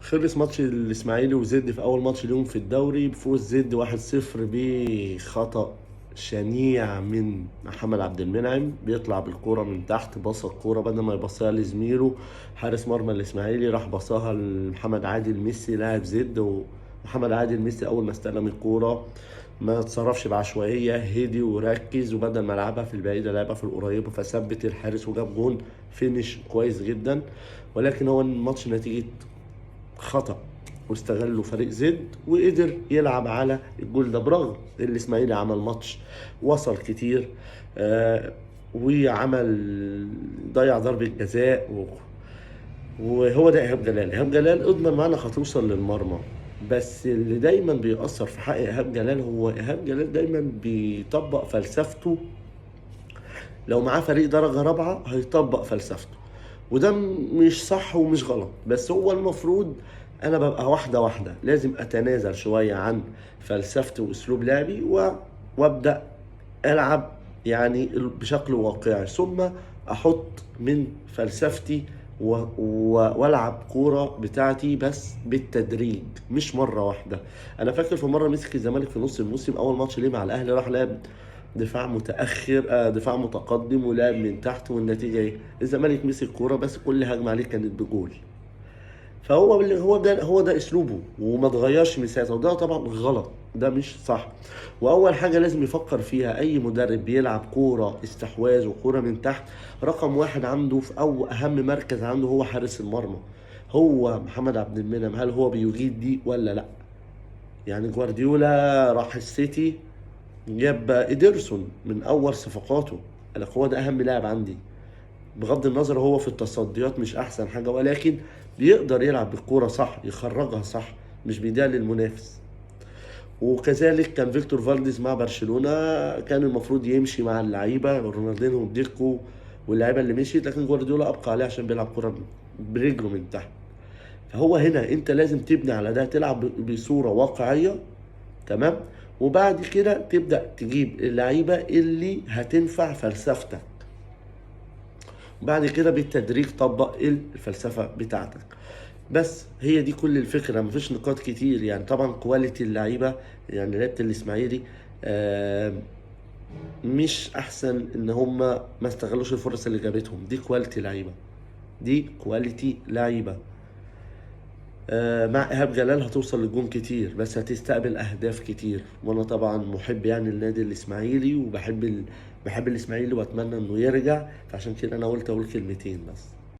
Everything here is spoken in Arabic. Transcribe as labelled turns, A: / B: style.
A: خلص ماتش الاسماعيلي وزد في اول ماتش ليهم في الدوري بفوز زد 1-0 بخطأ شنيع من محمد عبد المنعم. بيطلع بالكرة من تحت، باص الكرة بدل ما يبصيها لزميله حارس مرمى الاسماعيلي، راح باصاها لمحمد عادل ميسي لاعب زد. ومحمد عادل ميسي اول ما استلم الكرة ما اتصرفش بعشوائية، هدي وركز، وبدل ما لعبها في البعيدة لعبها في القريبة، فثبت الحارس وجاب جون فينش كويس جدا. ولكن هو الماتش نتيجة خطأ، واستغلوا فريق زد وقدر يلعب على الجول ده، برغم الاسماعيلي عمل ماتش وصل كتير. وعمل ضيع ضربة جزاء وهو ده ايهاب جلال. ايهاب جلال اضمن معانا هتوصل للمرمى، بس اللي دايما بيأثر في حق ايهاب جلال هو ايهاب جلال دايما بيطبق فلسفته. لو معاه فريق درجة رابعة هيطبق فلسفته، وده مش صح ومش غلط، بس هو المفروض انا ببقى واحدة واحدة، لازم اتنازل شوية عن فلسفتي واسلوب لعبي وابدأ العب يعني بشكل واقعي، ثم احط من فلسفتي والعب كوره بتاعتي، بس بالتدريج مش مره واحده. انا فاكر في مره مسك الزمالك في نص الموسم اول ماتش ليه مع الاهلي، راح لعب دفاع متاخر، دفاع متقدم، ولعب من تحت، والنتيجه ايه؟ الزمالك مسك كوره بس كل هجمه عليه كانت بجول. فهو هو ده اسلوبه وما اتغيرش من ساعتها، وده طبعا غلط، ده مش صح. واول حاجه لازم يفكر فيها اي مدرب بيلعب كوره استحواذ وكوره من تحت، رقم واحد عنده في او اهم مركز عنده هو حارس المرمى. هو محمد عبد المنعم هل هو بيجيد دي ولا لا؟ يعني جوارديولا راح السيتي جاب إيدرسون من اول صفقاته، قال لك هو ده اهم لاعب عندي. بغض النظر هو في التصديات مش احسن حاجه، ولكن بيقدر يلعب بالكوره صح، يخرجها صح، مش بيديها للمنافس. وكذلك كان فيكتور فالديز مع برشلونه، كان المفروض يمشي مع اللعيبه رونالدينو وديكو واللعيبه اللي مشيت، لكن جوارديولا ابقى عليه عشان بيلعب كوره برجله من تحت. فهو هنا انت لازم تبني على ده، تلعب بصوره واقعيه، تمام، وبعد كده تبدا تجيب اللعيبه اللي هتنفع فلسفتك. بعد كده بالتدريج طبق الفلسفة بتاعتك. بس هي دي كل الفكرة، مفيش نقاط كتير يعني. طبعا كواليتي اللعيبة، يعني لعيبة الإسماعيلي آه، مش أحسن إن هم ما استغلوش الفرص اللي جابتهم. دي كواليتي لعيبة، دي كواليتي لعيبة. مع إيهاب جلال هتوصل للجون كتير، بس هتستقبل أهداف كتير. وأنا طبعا محب يعني النادي الإسماعيلي، وبحب بحب الإسماعيلي وأتمنى إنه يرجع، فعشان كده أنا قلت أقول كلمتين بس.